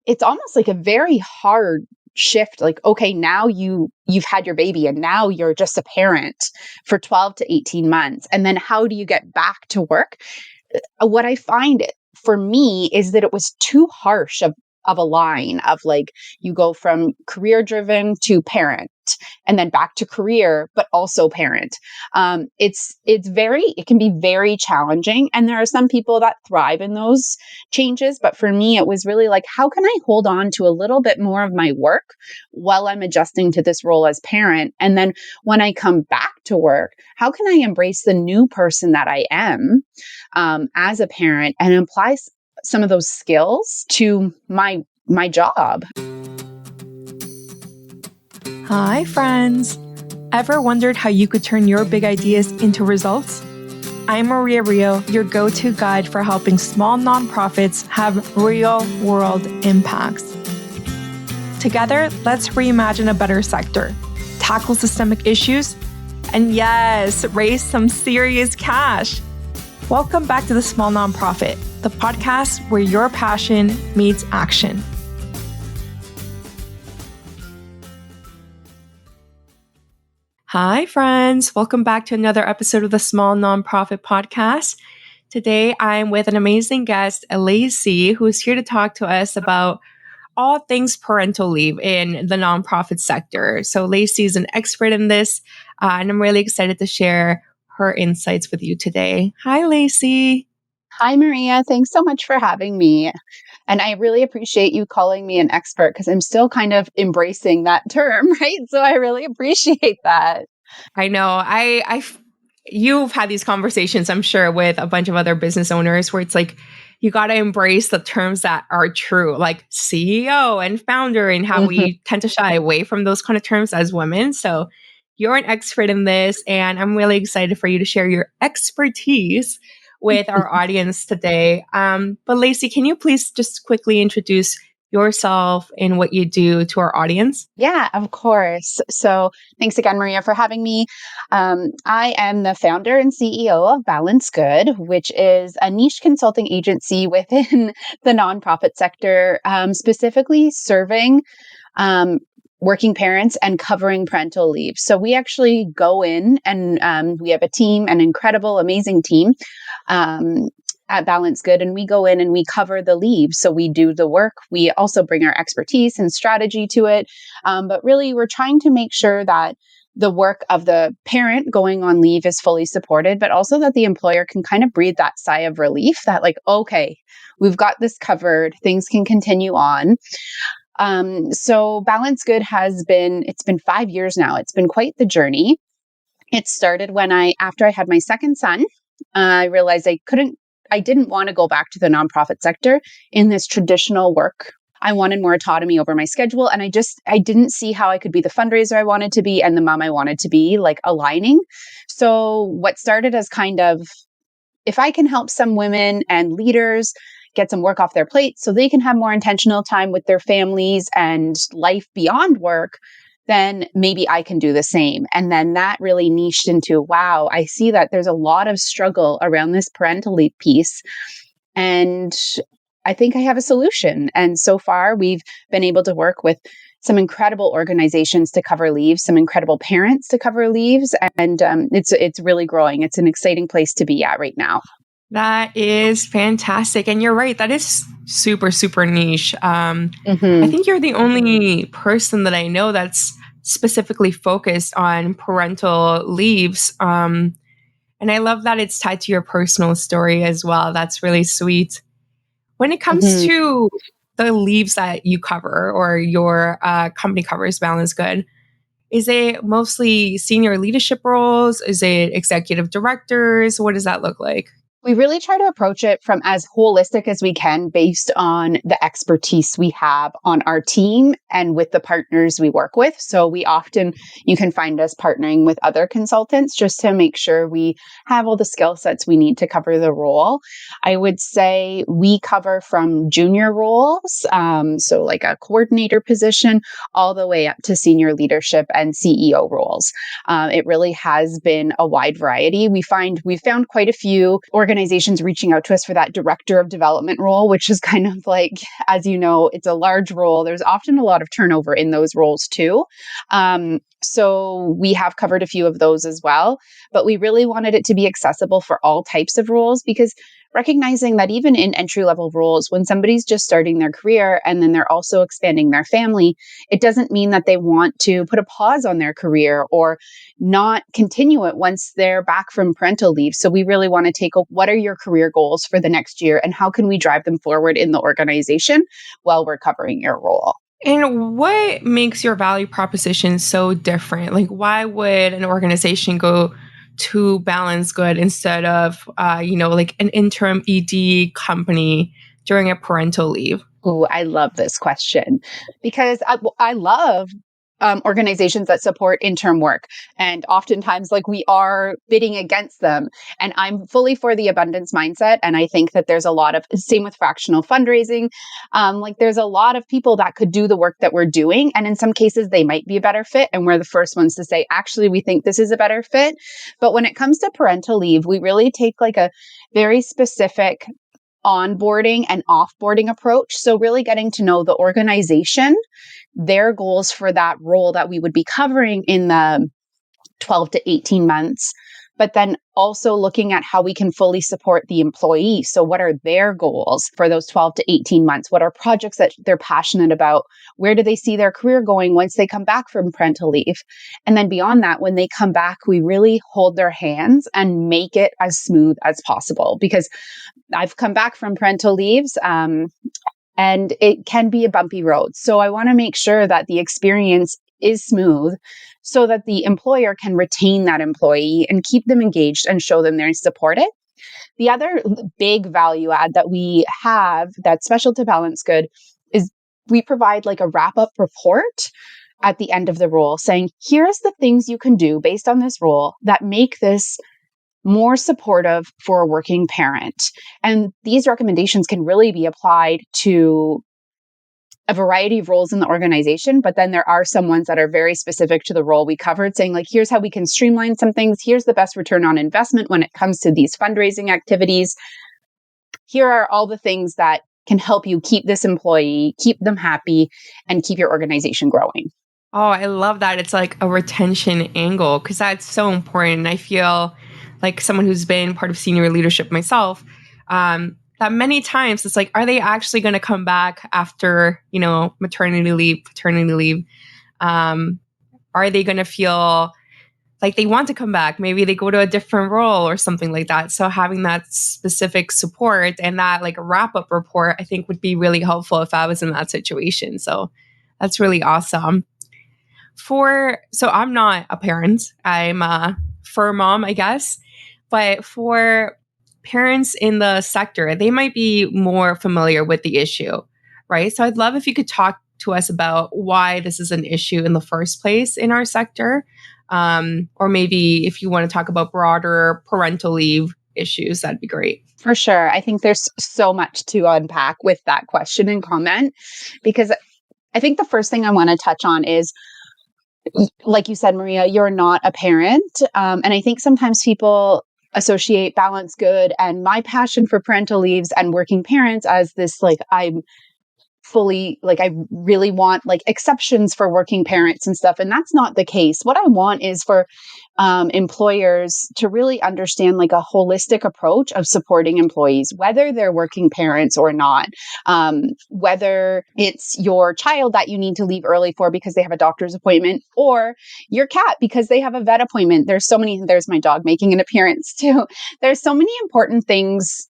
it's almost like a very hard shift. Like, okay, now you've had your baby and now you're just a parent for 12 to 18 months. And then how do you get back to work? What I find for me is that it was too harsh of a line of like, you go from career driven to parent and then back to career, but also parent. It can be very challenging. And there are some people that thrive in those changes. But for me, it was really like, how can I hold on to a little bit more of my work while I'm adjusting to this role as parent? And then when I come back to work, how can I embrace the new person that I am as a parent and apply some of those skills to my job? Hi, friends. Ever wondered how you could turn your big ideas into results? I'm Maria Rio, your go-to guide for helping small nonprofits have real-world impacts. Together, let's reimagine a better sector, tackle systemic issues, and yes, raise some serious cash. Welcome back to The Small Nonprofit, the podcast where your passion meets action. Hi, friends. Welcome back to another episode of the Small Nonprofit Podcast. Today, I'm with an amazing guest, Lacey, who's here to talk to us about all things parental leave in the nonprofit sector. So Lacey is an expert in this, and I'm really excited to share her insights with you today. Hi, Lacey. Hi, Maria. Thanks so much for having me. And I really appreciate you calling me an expert because I'm still kind of embracing that term, right? So I really appreciate that. I know. You've had these conversations, I'm sure, with a bunch of other business owners where it's like, you got to embrace the terms that are true, like CEO and founder, and how we tend to shy away from those kind of terms as women. So you're an expert in this, and I'm really excited for you to share your expertise with our audience today. But Lacey, can you please just quickly introduce yourself and what you do to our audience? Yeah, of course. So thanks again, Maria, for having me. I am the founder and CEO of Balance Good, which is a niche consulting agency within the nonprofit sector, specifically serving working parents and covering parental leave. So we actually go in and we have a team, an incredible, amazing team at Balance Good, and we go in and we cover the leave. So we do the work. We also bring our expertise and strategy to it. But really, we're trying to make sure that the work of the parent going on leave is fully supported, but also that the employer can kind of breathe that sigh of relief that like, okay, we've got this covered. Things can continue on. So Balance Good it's been 5 years now. It's been quite the journey. It started after I had my second son, I realized I didn't want to go back to the nonprofit sector in this traditional work. I wanted more autonomy over my schedule. And I didn't see how I could be the fundraiser I wanted to be and the mom I wanted to be, like aligning. So what started as kind of, if I can help some women and leaders get some work off their plate so they can have more intentional time with their families and life beyond work, then maybe I can do the same. And then that really niched into, wow, I see that there's a lot of struggle around this parental leave piece. And I think I have a solution. And so far, we've been able to work with some incredible organizations to cover leaves, some incredible parents to cover leaves. And it's really growing. It's an exciting place to be at right now. That is fantastic. And you're right. That is super, super niche. I think you're the only person that I know that's specifically focused on parental leaves. And I love that it's tied to your personal story as well. That's really sweet. When it comes to the leaves that you cover or your company covers, Balance Good, is it mostly senior leadership roles? Is it executive directors? What does that look like? We really try to approach it from as holistic as we can based on the expertise we have on our team and with the partners we work with. So you can find us partnering with other consultants just to make sure we have all the skill sets we need to cover the role. I would say we cover from junior roles, so like a coordinator position, all the way up to senior leadership and CEO roles. It really has been a wide variety. We've found quite a few organizations organizations reaching out to us for that director of development role, which is kind of like, as you know, it's a large role. There's often a lot of turnover in those roles too. So we have covered a few of those as well, but we really wanted it to be accessible for all types of roles, because recognizing that even in entry-level roles, when somebody's just starting their career and then they're also expanding their family, it doesn't mean that they want to put a pause on their career or not continue it once they're back from parental leave. So we really want to take what are your career goals for the next year and how can we drive them forward in the organization while we're covering your role? And what makes your value proposition so different? Like, why would an organization go to Balance Good instead of, like an interim ED company during a parental leave? Ooh, I love this question because I love organizations that support interim work. And oftentimes, like, we are bidding against them. And I'm fully for the abundance mindset. And I think that there's a lot of, same with fractional fundraising. Like, there's a lot of people that could do the work that we're doing. And in some cases, they might be a better fit. And we're the first ones to say, actually, we think this is a better fit. But when it comes to parental leave, we really take like a very specific onboarding and offboarding approach. So really getting to know the organization, their goals for that role that we would be covering in the 12 to 18 months, but then also looking at how we can fully support the employee. So what are their goals for those 12 to 18 months? What are projects that they're passionate about? Where do they see their career going once they come back from parental leave? And then beyond that, when they come back, we really hold their hands and make it as smooth as possible, because I've come back from parental leaves, and it can be a bumpy road. So I want to make sure that the experience is smooth so that the employer can retain that employee and keep them engaged and show them they're supported. The other big value add that we have that's special to Balance Good is we provide like a wrap-up report at the end of the role saying, here's the things you can do based on this role that make this more supportive for a working parent. And these recommendations can really be applied to a variety of roles in the organization, but then there are some ones that are very specific to the role we covered, saying like, here's how we can streamline some things. Here's the best return on investment when it comes to these fundraising activities. Here are all the things that can help you keep this employee, keep them happy, and keep your organization growing. Oh, I love that. It's like a retention angle, because that's so important. I feel like someone who's been part of senior leadership myself, that many times it's like, are they actually going to come back after, maternity leave, paternity leave? Are they going to feel like they want to come back? Maybe they go to a different role or something like that. So having that specific support and that like a wrap-up report, I think would be really helpful if I was in that situation. So that's really awesome. So I'm not a parent, I'm a fur mom, I guess. But for parents in the sector, they might be more familiar with the issue, right? So I'd love if you could talk to us about why this is an issue in the first place in our sector. Or maybe if you want to talk about broader parental leave issues, that'd be great. For sure. I think there's so much to unpack with that question and comment, because I think the first thing I want to touch on is, like you said, Maria, you're not a parent. And I think sometimes people associate Balance Good and my passion for parental leaves and working parents as this, like, I'm fully, like, I really want like exceptions for working parents and stuff. And that's not the case. What I want is for employers to really understand like a holistic approach of supporting employees, whether they're working parents or not, whether it's your child that you need to leave early for because they have a doctor's appointment, or your cat because they have a vet appointment. There's my dog making an appearance too. There's so many important things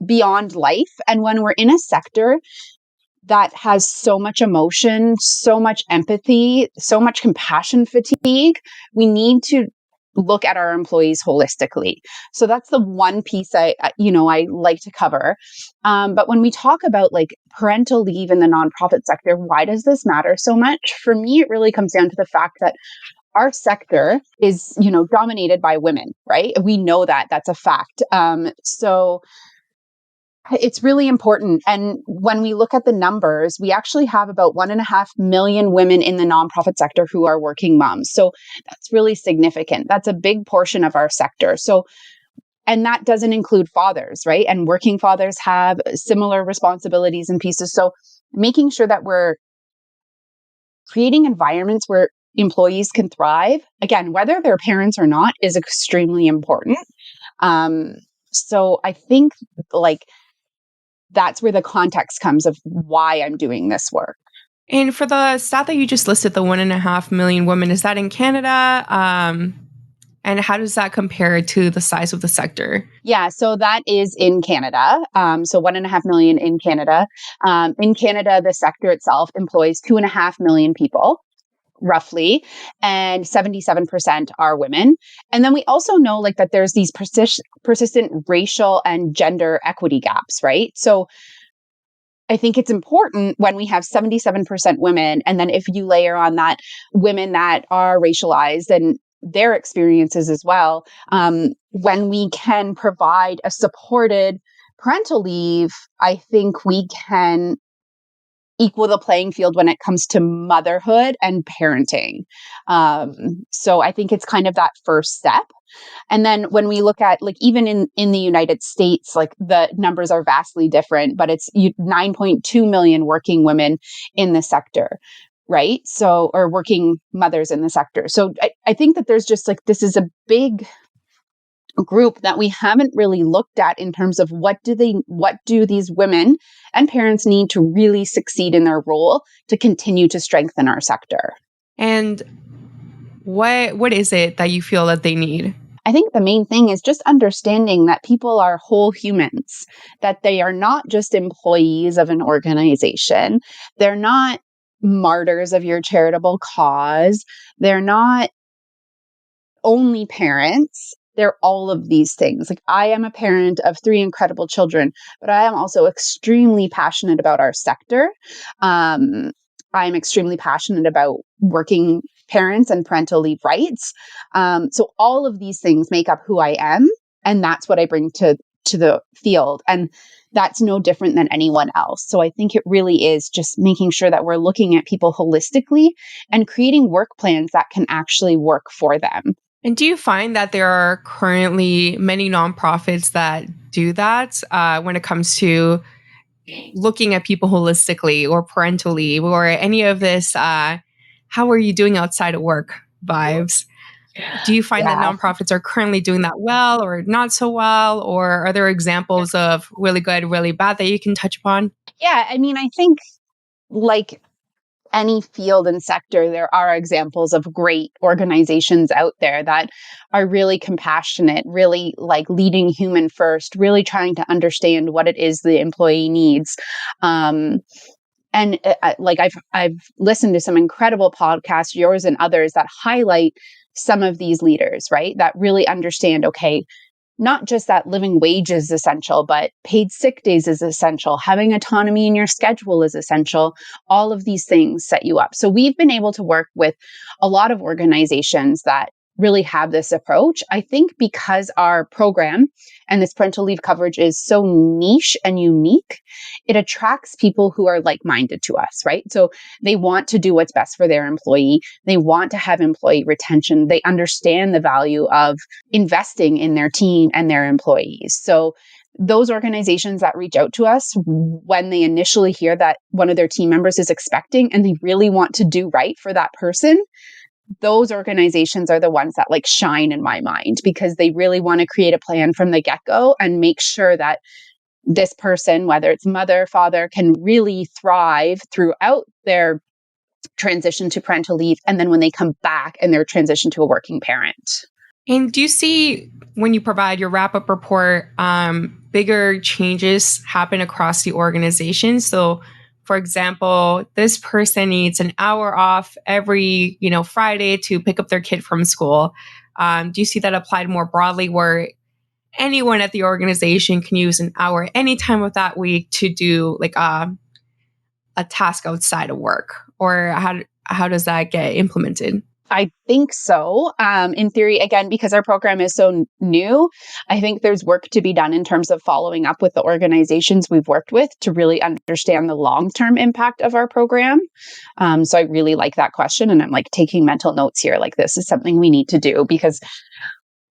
beyond life. And when we're in a sector that has so much emotion, so much empathy, so much compassion fatigue, we need to look at our employees holistically. So that's the one piece I like to cover. But when we talk about like parental leave in the nonprofit sector, why does this matter so much? For me, it really comes down to the fact that our sector is, dominated by women, right? We know that that's a fact. So it's really important. And when we look at the numbers, we actually have about 1.5 million women in the nonprofit sector who are working moms. So that's really significant. That's a big portion of our sector. So And that doesn't include fathers, right? And working fathers have similar responsibilities and pieces. So making sure that we're creating environments where employees can thrive, again, whether they're parents or not, is extremely important. Um, so I think like that's where the context comes of why I'm doing this work. And for the stat that you just listed, the 1.5 million women, is that in Canada? And how does that compare to the size of the sector? Yeah, so that is in Canada. So 1.5 million in Canada. In Canada, the sector itself employs 2.5 million people, roughly, and 77% are women. And then we also know like that there's these persistent racial and gender equity gaps, right? So I think it's important when we have 77% women, and then if you layer on that women that are racialized and their experiences as well, when we can provide a supported parental leave, I think we can equal the playing field when it comes to motherhood and parenting. So I think it's kind of that first step. And then when we look at like even in the United States, like the numbers are vastly different, but it's 9.2 million working women in the sector, right? So, or working mothers in the sector. So I think that there's just like, this is a big group that we haven't really looked at in terms of what do these women and parents need to really succeed in their role to continue to strengthen our sector. And what is it that you feel that they need? I think the main thing is just understanding that people are whole humans, that they are not just employees of an organization. They're not martyrs of your charitable cause. They're not only parents. They're all of these things. Like I am a parent of 3 incredible children, but I am also extremely passionate about our sector. I'm extremely passionate about working parents and parental leave rights. So all of these things make up who I am, and that's what I bring to the field. And that's no different than anyone else. So I think it really is just making sure that we're looking at people holistically and creating work plans that can actually work for them. And do you find that there are currently many nonprofits that do that when it comes to looking at people holistically or parental leave or any of this, how are you doing outside of work vibes? Do you find that Yeah. nonprofits are currently doing that well or not so well? Or are there examples of really good, really bad that you can touch upon? Yeah. I mean, I think like any field and sector, there are examples of great organizations out there that are really compassionate, really like leading human first, really trying to understand what it is the employee needs. And like I've listened to some incredible podcasts, yours and others, that highlight some of these leaders, right? That really understand, okay, not just that living wage is essential, but paid sick days is essential. Having autonomy in your schedule is essential. All of these things set you up. So we've been able to work with a lot of organizations that really have this approach. I think because our program and this parental leave coverage is so niche and unique, it attracts people who are like-minded to us, right? So they want to do what's best for their employee. They want to have employee retention. They understand the value of investing in their team and their employees. So those organizations that reach out to us when they initially hear that one of their team members is expecting and they really want to do right for that person, those organizations are the ones that like shine in my mind because they really want to create a plan from the get-go and make sure that this person, whether it's mother, father, can really thrive throughout their transition to parental leave. And then when they come back and their transition to a working parent. And do you see when you provide your wrap-up report, bigger changes happen across the organization? So, for example, this person needs an hour off every, Friday to pick up their kid from school. Do you see that applied more broadly, where anyone at the organization can use an hour any time of that week to do like a task outside of work? Or how does that get implemented? I think so. In theory, again, because our program is so new, I think there's work to be done in terms of following up with the organizations we've worked with to really understand the long-term impact of our program. So I really like that question. And I'm like taking mental notes here, like this is something we need to do because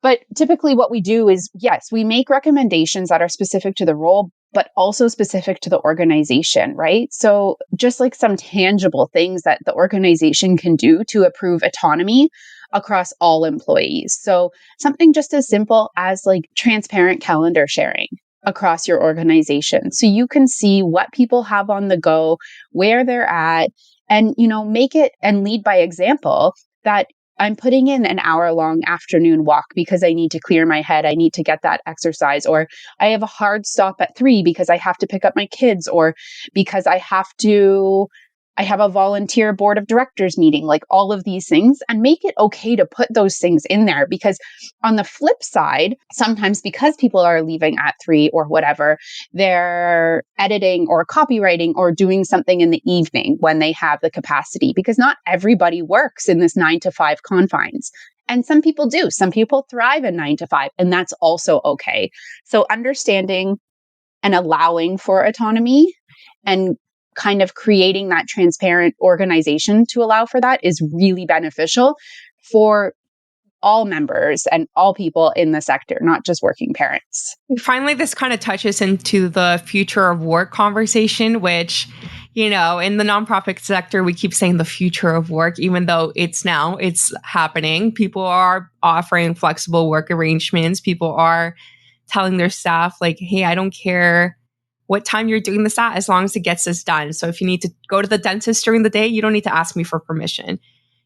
But typically what we do is, yes, we make recommendations that are specific to the role, but also specific to the organization, right? So just like some tangible things that the organization can do to approve autonomy across all employees. So something just as simple as like transparent calendar sharing across your organization. So you can see what people have on the go, where they're at, and, make it and lead by example that I'm putting in an hour-long afternoon walk because I need to clear my head. I need to get that exercise, or I have a hard stop at 3 because I have to pick up my kids, or because I have a volunteer board of directors meeting, like all of these things, and make it okay to put those things in there. Because on the flip side, sometimes because people are leaving at 3 or whatever, they're editing or copywriting or doing something in the evening when they have the capacity, because not everybody works in this 9 to 5 confines. And some people do. Some people thrive in 9 to 5, and that's also okay. So understanding and allowing for autonomy and kind of creating that transparent organization to allow for that is really beneficial for all members and all people in the sector, not just working parents. Finally, this kind of touches into the future of work conversation, which, in the nonprofit sector, we keep saying the future of work, even though it's happening. People are offering flexible work arrangements. People are telling their staff, like, hey, I don't care what time you're doing this at, as long as it gets this done. So if you need to go to the dentist during the day, you don't need to ask me for permission.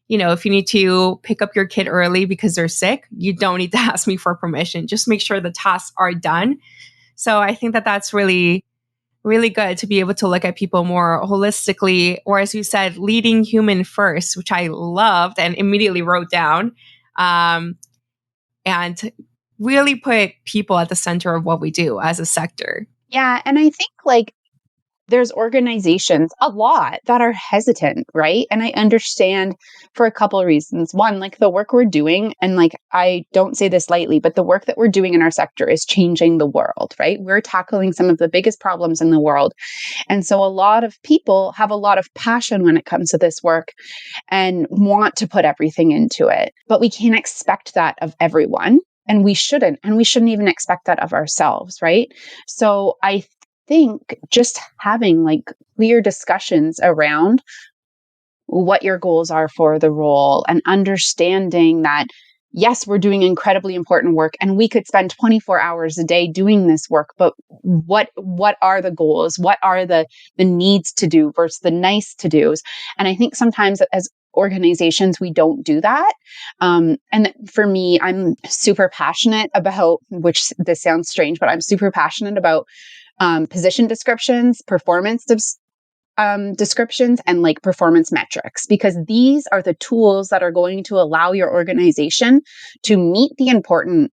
If you need to pick up your kid early because they're sick, you don't need to ask me for permission. Just make sure the tasks are done. So I think that that's really, really good to be able to look at people more holistically, or as you said, leading human first, which I loved and immediately wrote down. And really put people at the center of what we do as a sector. Yeah. And I think there's organizations a lot that are hesitant, right? And I understand for a couple of reasons. One, the work we're doing, and I don't say this lightly, but the work that we're doing in our sector is changing the world, right? We're tackling some of the biggest problems in the world. And so a lot of people have a lot of passion when it comes to this work and want to put everything into it. But we can't expect that of everyone. And we shouldn't. And we shouldn't even expect that of ourselves, right? So I think just having clear discussions around what your goals are for the role and understanding that, yes, we're doing incredibly important work and we could spend 24 hours a day doing this work, but what are the goals? What are the needs to do versus the nice to do's? And I think sometimes as organizations, we don't do that. And for me, I'm super passionate about, which this sounds strange, but I'm super passionate about position descriptions, performance descriptions, and performance metrics, because these are the tools that are going to allow your organization to meet the important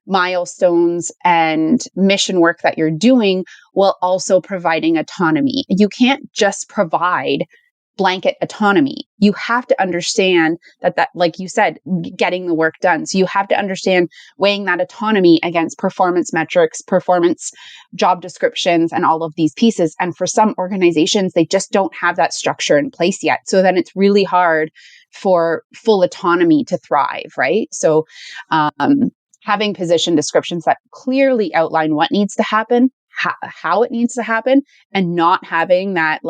milestones and mission work that you're doing, while also providing autonomy. You can't just provide blanket autonomy. You have to understand that, like you said, getting the work done. So you have to understand weighing that autonomy against performance metrics, performance job descriptions, and all of these pieces. And for some organizations, they just don't have that structure in place yet. So then it's really hard for full autonomy to thrive, right? So having position descriptions that clearly outline what needs to happen, how it needs to happen, and not having that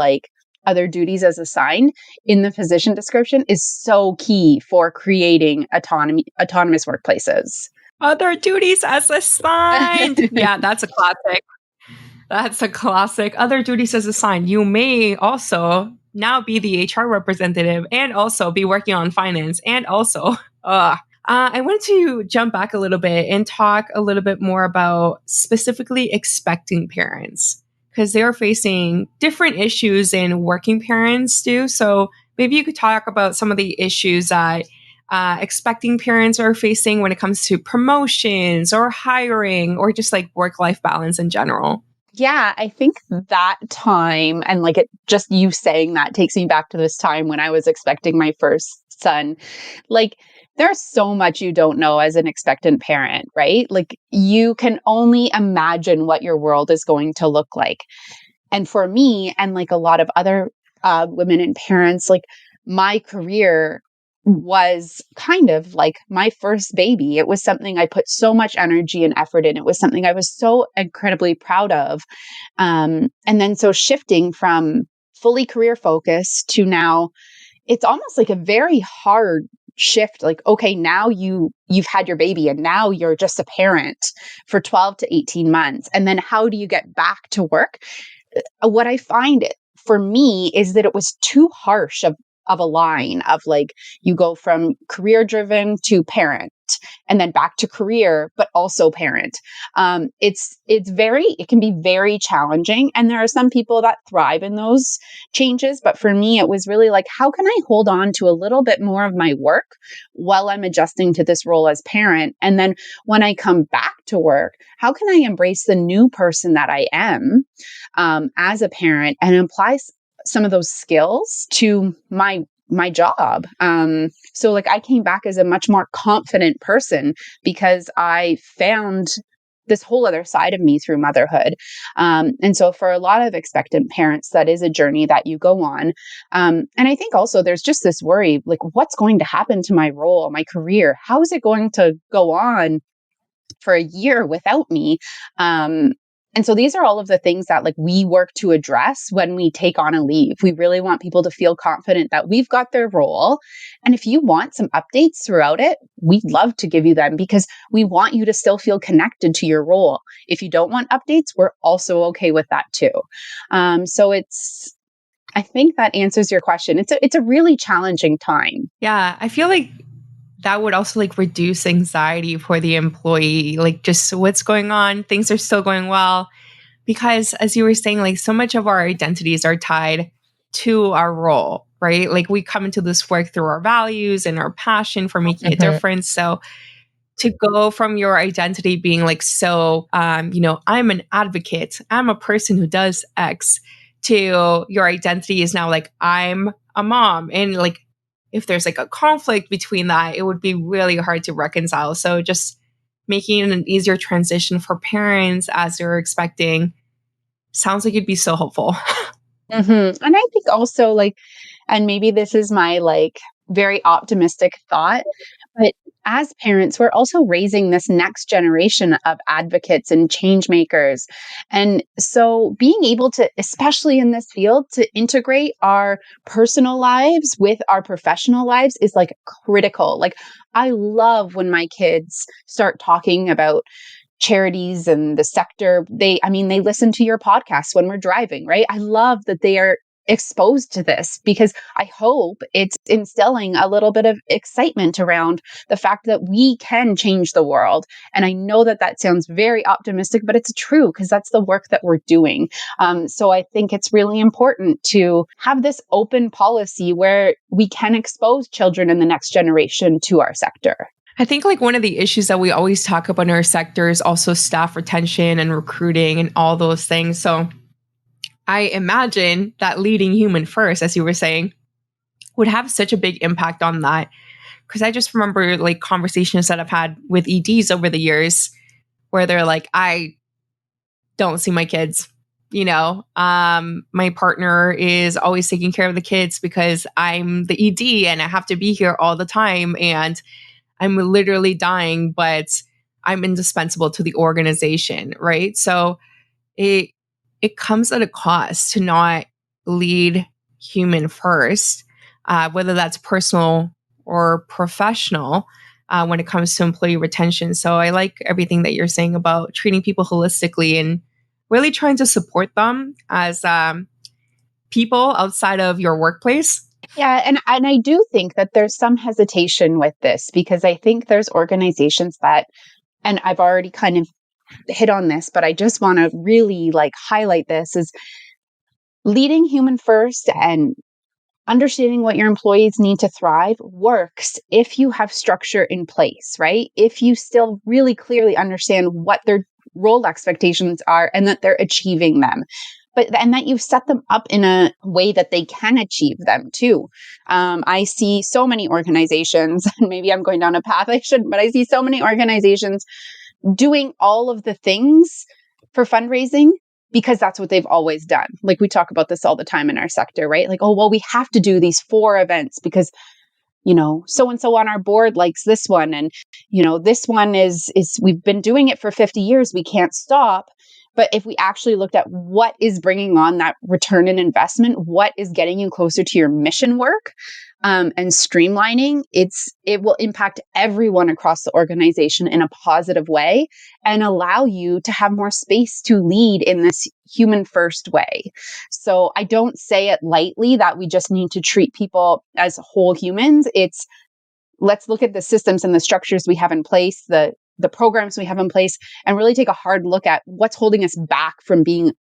other duties as assigned in the position description is so key for creating autonomous workplaces. Other duties as assigned. Yeah, that's a classic. That's a classic. Other duties as assigned. You may also now be the HR representative and also be working on finance and also, I want to jump back a little bit and talk a little bit more about specifically expecting parents, because they are facing different issues than working parents do. So maybe you could talk about some of the issues that expecting parents are facing when it comes to promotions or hiring or just work-life balance in general. Yeah, I think that time, and just you saying that takes me back to this time when I was expecting my first son. There's so much you don't know as an expectant parent, right? You can only imagine what your world is going to look like. And for me, and a lot of other women and parents, my career was kind of like my first baby. It was something I put so much energy and effort in. It was something I was so incredibly proud of. And then so shifting from fully career focused to now, it's almost like a very hard shift. Like, okay, now you've had your baby and now you're just a parent for 12 to 18 months. And then how do you get back to work? What I find for me is that it was too harsh of a line of like, you go from career driven to parent and then back to career, but also parent. It can be very challenging. And there are some people that thrive in those changes. But for me, it was really like, how can I hold on to a little bit more of my work while I'm adjusting to this role as parent? And then when I come back to work, how can I embrace the new person that I am as a parent and apply some of those skills to my job. So like I came back as a much more confident person because I found this whole other side of me through motherhood. And so for a lot of expectant parents, that is a journey that you go on. And I think also there's just this worry, like what's going to happen to my role, my career? How is it going to go on for a year without me? And so these are all of the things that like we work to address when we take on a leave. We really want people to feel confident that we've got their role. And if you want some updates throughout it, we'd love to give you them because we want you to still feel connected to your role. If you don't want updates, we're also okay with that too. I think that answers your question. It's a really challenging time. Yeah, I feel like that would also like reduce anxiety for the employee, like just what's going on, things are still going well. Because as you were saying, like so much of our identities are tied to our role, right? Like we come into this work through our values and our passion for making a difference. So to go from your identity being like, I'm an advocate, I'm a person who does X, to your identity is now like, I'm a mom. And like, if there's like a conflict between that, it would be really hard to reconcile. So just making it an easier transition for parents as they're expecting sounds like it'd be so helpful. Mm-hmm. And I think also like, and maybe this is my like very optimistic thought, but as parents, we're also raising this next generation of advocates and change makers. And so being able to, especially in this field, to integrate our personal lives with our professional lives is like critical. Like I love when my kids start talking about charities and the sector. They listen to your podcast when we're driving, right? I love that they are exposed to this because I hope it's instilling a little bit of excitement around the fact that we can change the world. And I know that that sounds very optimistic, but it's true because that's the work that we're doing. So I think it's really important to have this open policy where we can expose children in the next generation to our sector. I think like one of the issues that we always talk about in our sector is also staff retention and recruiting and all those things. So I imagine that leading human first, as you were saying, would have such a big impact on that. Because I just remember like conversations that I've had with EDs over the years where they're like, I don't see my kids. My partner is always taking care of the kids because I'm the ED and I have to be here all the time. And I'm literally dying, but I'm indispensable to the organization, right? So it comes at a cost to not lead human first, whether that's personal or professional, when it comes to employee retention. So I like everything that you're saying about treating people holistically and really trying to support them as people outside of your workplace. Yeah, and I do think that there's some hesitation with this because I think there's organizations that, and I've already kind of hit on this, but I just want to really like highlight this, is leading human first and understanding what your employees need to thrive works if you have structure in place, right? If you still really clearly understand what their role expectations are and that they're achieving them. And that you've set them up in a way that they can achieve them too. I see so many organizations, and maybe I'm going down a path I shouldn't, but I see so many organizations doing all of the things for fundraising because that's what they've always done. Like we talk about this all the time in our sector, right? Like, oh, well, we have to do these 4 events because so and so on our board likes this one, and this one is we've been doing it for 50 years, we can't stop. But if we actually looked at what is bringing on that return in investment, what is getting you closer to your mission work, and streamlining, it will impact everyone across the organization in a positive way and allow you to have more space to lead in this human first way. So I don't say it lightly that we just need to treat people as whole humans. It's let's look at the systems and the structures we have in place, the programs we have in place, and really take a hard look at what's holding us back from being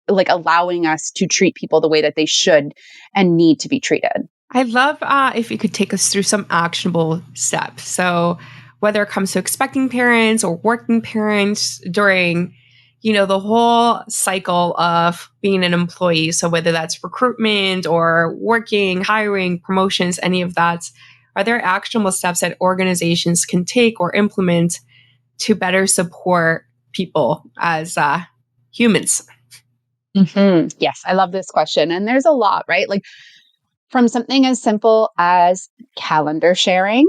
allowing us to treat people the way that they should and need to be treated. I'd love if you could take us through some actionable steps. So whether it comes to expecting parents or working parents during, the whole cycle of being an employee. So whether that's recruitment or working, hiring, promotions, any of that, are there actionable steps that organizations can take or implement to better support people as humans? Mm-hmm. Yes, I love this question. And there's a lot, right? From something as simple as calendar sharing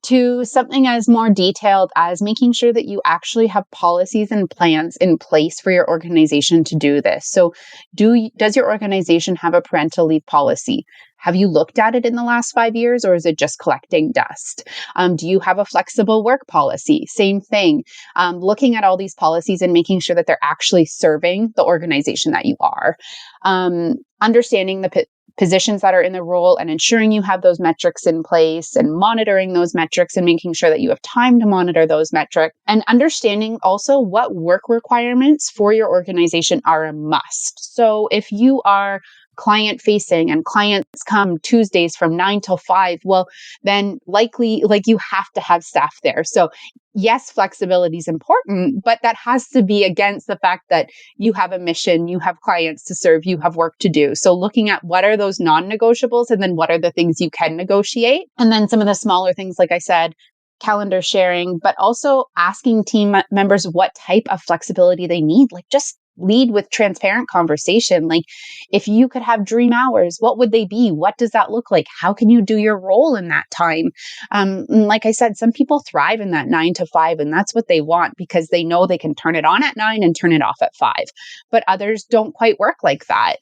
to something as more detailed as making sure that you actually have policies and plans in place for your organization to do this. So does your organization have a parental leave policy? Have you looked at it in the last 5 years, or is it just collecting dust? Do you have a flexible work policy? Same thing. Looking at all these policies and making sure that they're actually serving the organization that you are. Understanding the positions that are in the role and ensuring you have those metrics in place and monitoring those metrics and making sure that you have time to monitor those metrics, and understanding also what work requirements for your organization are a must. So if you are client facing and clients come Tuesdays from 9 till 5, well, then likely you have to have staff there. So yes, flexibility is important, but that has to be against the fact that you have a mission, you have clients to serve, you have work to do. So looking at what are those non-negotiables and then what are the things you can negotiate. And then some of the smaller things, like I said, calendar sharing, but also asking team members what type of flexibility they need. Just lead with transparent conversation. If you could have dream hours, what would they be? What does that look like? How can you do your role in that time? Like I said, some people thrive in that 9 to 5, and that's what they want because they know they can turn it on at 9 and turn it off at 5. But others don't quite work like that.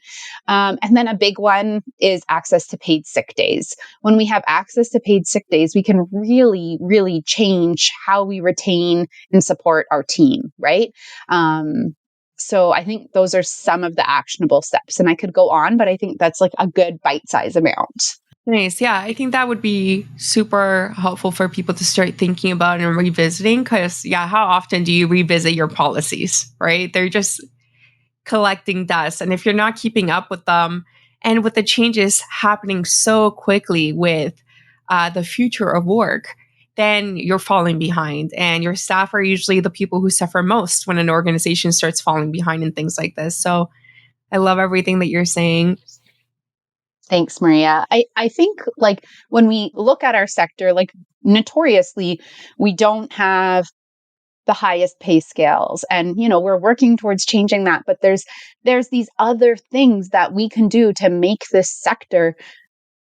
And then a big one is access to paid sick days. When we have access to paid sick days, we can really, really change how we retain and support our team, right? So I think those are some of the actionable steps, and I could go on, but I think that's a good bite-size amount. Nice. Yeah, I think that would be super helpful for people to start thinking about and revisiting because, how often do you revisit your policies, right? They're just collecting dust. And if you're not keeping up with them and with the changes happening so quickly with the future of work, then you're falling behind. And your staff are usually the people who suffer most when an organization starts falling behind in things like this. So I love everything that you're saying. Thanks, Maria. I think when we look at our sector, notoriously, we don't have the highest pay scales. And, we're working towards changing that. But there's these other things that we can do to make this sector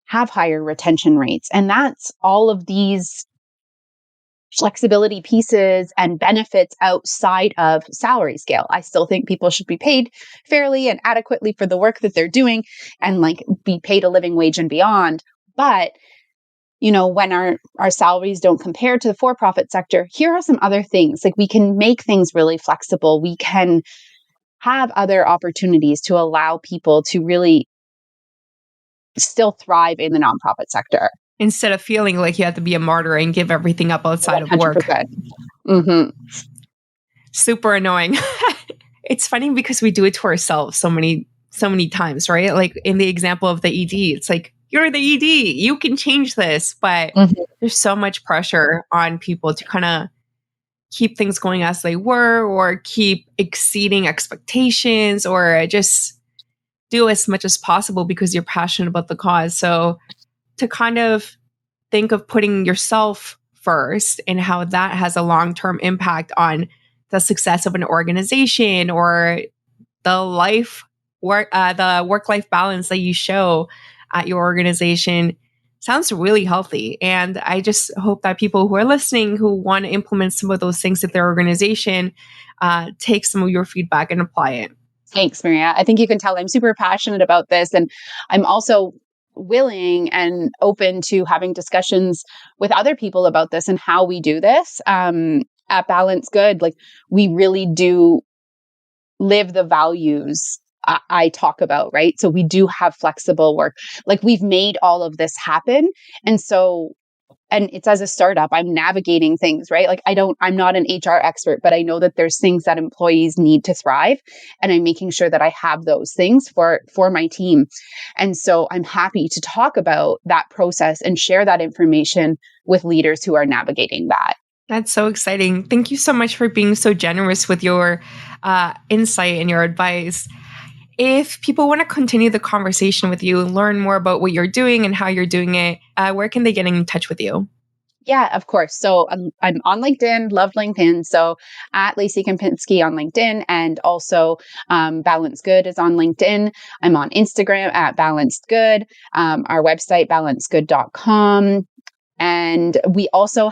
have higher retention rates. And that's all of these flexibility pieces and benefits outside of salary scale. I still think people should be paid fairly and adequately for the work that they're doing and be paid a living wage and beyond. But when our salaries don't compare to the for-profit sector, here are some other things. We can make things really flexible. We can have other opportunities to allow people to really still thrive in the nonprofit sector. Instead of feeling like you have to be a martyr and give everything up outside 100%. Of work. Mm-hmm. Super annoying. It's funny because we do it to ourselves so many times, right? In the example of the ED, it's you're the ED, you can change this. But there's so much pressure on people to kind of keep things going as they were or keep exceeding expectations or just do as much as possible because you're passionate about the cause. So to kind of think of putting yourself first and how that has a long-term impact on the success of an organization or the work-life balance that you show at your organization sounds really healthy. And I just hope that people who are listening, who want to implement some of those things at their organization, take some of your feedback and apply it. Thanks, Maria. I think you can tell I'm super passionate about this. And I'm also willing and open to having discussions with other people about this and how we do this. At Balance Good, like, we really do live the values I talk about, right? So we do have flexible work. Like, we've made all of this happen. And it's as a startup, I'm navigating things, right? Like, I'm not an HR expert, but I know that there's things that employees need to thrive. And I'm making sure that I have those things for my team. And so I'm happy to talk about that process and share that information with leaders who are navigating that. That's so exciting. Thank you so much for being so generous with your insight and your advice. If people want to continue the conversation with you and learn more about what you're doing and how you're doing it, where can they get in touch with you? Yeah, of course. So I'm on LinkedIn, love LinkedIn. So at Lacey Kempinski on LinkedIn, and also Balance Good is on LinkedIn. I'm on Instagram at Balanced Good, our website, balancegood.com. And we also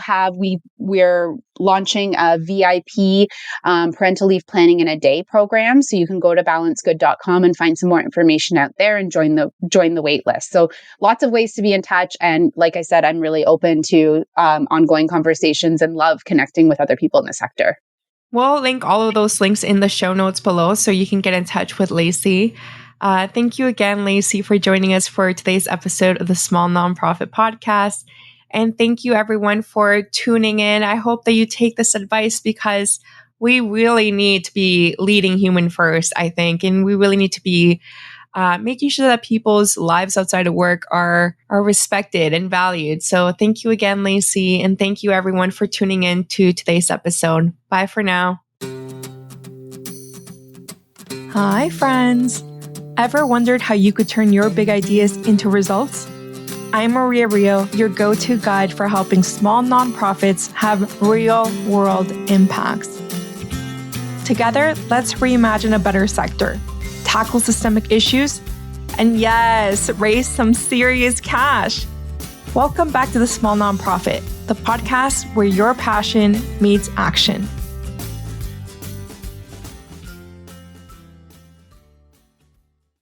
we're launching a VIP parental leave planning in a day program. So you can go to balancegood.com and find some more information out there and join the wait list. So lots of ways to be in touch. And like I said, I'm really open to ongoing conversations and love connecting with other people in the sector. We'll link all of those links in the show notes below so you can get in touch with Lacey. Thank you again, Lacey, for joining us for today's episode of the Small Nonprofit Podcast. And thank you, everyone, for tuning in. I hope that you take this advice, because we really need to be leading human first, I think. And we really need to be making sure that people's lives outside of work are respected and valued. So thank you again, Lacey. And thank you, everyone, for tuning in to today's episode. Bye for now. Hi, friends. Ever wondered how you could turn your big ideas into results? I'm Maria Rio, your go-to guide for helping small nonprofits have real-world impacts. Together, let's reimagine a better sector, tackle systemic issues, and yes, raise some serious cash. Welcome back to the Small Nonprofit, the podcast where your passion meets action.